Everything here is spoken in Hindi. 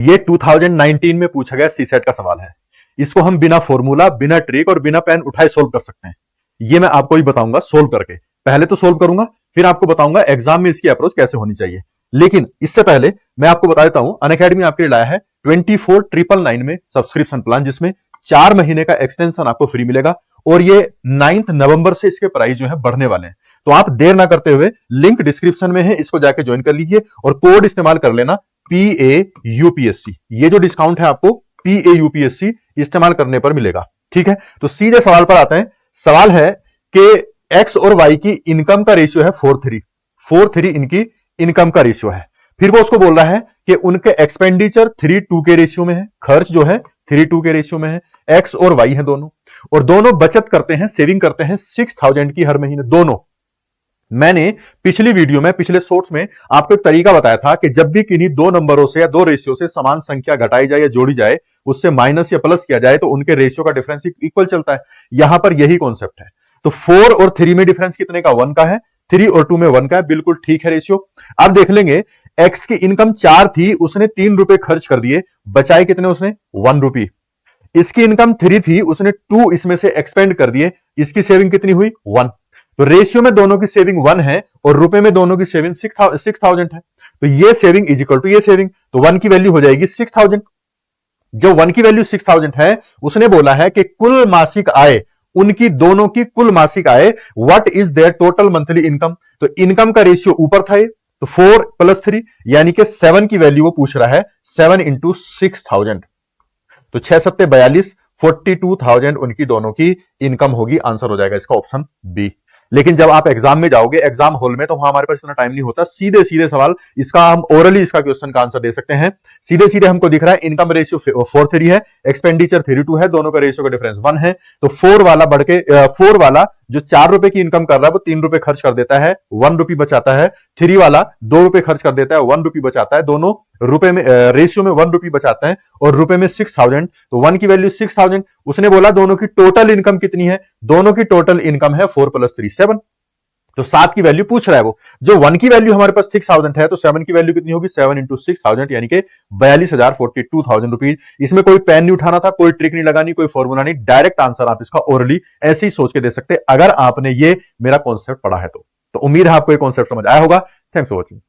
ये 2019 में पूछा गया सीसेट का सवाल है। इसको हम बिना फॉर्मूला, बिना ट्रिक और बिना पेन उठाए सोल्व कर सकते हैं। ये मैं आपको ही बताऊंगा सोल्व करके। पहले तो सोल्व करूंगा, फिर आपको बताऊंगा एग्जाम में इसकी अप्रोच कैसे होनी चाहिए। लेकिन इससे पहले मैं आपको बता देता हूं, अनअकैडमी आपके लिए लाया है 24,999 में सब्सक्रिप्शन प्लान, जिसमें 4 महीने का एक्सटेंशन आपको फ्री मिलेगा। और ये 9 नवंबर से इसके प्राइस जो है बढ़ने वाले हैं। तो आप देर ना करते हुए, लिंक डिस्क्रिप्शन में है, इसको जाके ज्वाइन कर लीजिए और कोड इस्तेमाल कर लेना PAUPSC। ये जो डिस्काउंट है आपको PAUPSC इस्तेमाल करने पर मिलेगा। ठीक है, तो सीधे सवाल पर आते हैं। सवाल है कि एक्स और वाई की इनकम का रेशियो है 4:3 इनकी इनकम का रेशियो है। फिर वो उसको बोल रहा है कि उनके एक्सपेंडिचर 3:2 के रेशियो में है, खर्च जो है 3:2 के रेशियो में है। एक्स और वाई है दोनों, और दोनों बचत करते हैं, सेविंग करते हैं 6,000 की हर महीने दोनों। मैंने पिछली वीडियो में, पिछले शॉर्ट्स में आपको एक तरीका बताया था कि जब भी किन्हीं दो नंबरों से या दो रेशियो से समान संख्या घटाई जाए या जोड़ी जाए, उससे माइनस या प्लस किया जाए, तो उनके रेशियो का डिफरेंस इक्वल चलता है। यहां पर यही कॉन्सेप्ट है। तो 4 और 3 में डिफरेंस कितने का? 1 का है। 3 और 2 में 1 का है। बिल्कुल ठीक है रेशियो। अब देख लेंगे, एक्स की इनकम 4 थी, उसने 3 रुपए खर्च कर दिए, बचाए कितने उसने? 1 रुपी। इसकी इनकम 3 थी, उसने 2 इसमें से एक्सपेंड कर दिए, इसकी सेविंग कितनी हुई? 1। तो रेशियो में दोनों की सेविंग 1 है और रुपए में दोनों की सेविंग 6,000 है। तो ये सेविंग इज इक्वल टू ये सेविंग, तो 1 की वैल्यू हो जाएगी 6,000। जो 1 की वैल्यू 6,000 है, उसने बोला है कि कुल मासिक आय, उनकी दोनों की कुल मासिक आय, what is there total monthly income. तो इनकम का रेशियो ऊपर था ये, तो 4 + 3 यानी कि 7 की वैल्यू वो पूछ रहा है। 7 × 6,000, तो 6 × 7 = 42, 42,000 उनकी दोनों की इनकम होगी। आंसर हो जाएगा इसका ऑप्शन बी। लेकिन जब आप एग्जाम में जाओगे, एग्जाम हॉल में, तो वहां हमारे पास इतना टाइम नहीं होता। सीधे सीधे सवाल इसका हम ओरली इसका क्वेश्चन का आंसर दे सकते हैं। सीधे सीधे हमको दिख रहा है इनकम रेशियो 4:3 है, एक्सपेंडिचर 3:2 है, दोनों का रेशियो का डिफरेंस 1 है। तो 4 वाला बढ़ के 4 वाला जो 4 रुपए की इनकम कर रहा है, वो 3 रुपए खर्च कर देता है, 1 रुपी बचाता है। 3 वाला 2 रुपए खर्च कर देता है, 1 रुपी बचाता है। दोनों रुपए में रेशियो में 1 रुपी बचाते हैं, और रुपए में 6,000। तो 1 की वैल्यू 6,000। उसने बोला दोनों की टोटल इनकम कितनी है? दोनों की टोटल इनकम है 4 + 3 7। तो 7 की वैल्यू पूछ रहा है वो। जो 1 की वैल्यू हमारे पास 6,000 है, तो 7 की वैल्यू कितनी होगी? 7 × 6,000 यानी कि 42,000, 42,000 रुपीज। इसमें कोई पेन नहीं उठाना था, कोई ट्रिक नहीं लगानी, कोई फॉर्मूला नहीं, डायरेक्ट आंसर आप इसका ओरली ऐसे ही सोच के दे सकते, अगर आपने ये मेरा कॉन्सेप्ट पढ़ा है तो। उम्मीद है आपको ये कॉन्सेप्ट समझ आया होगा। Thanks for watching.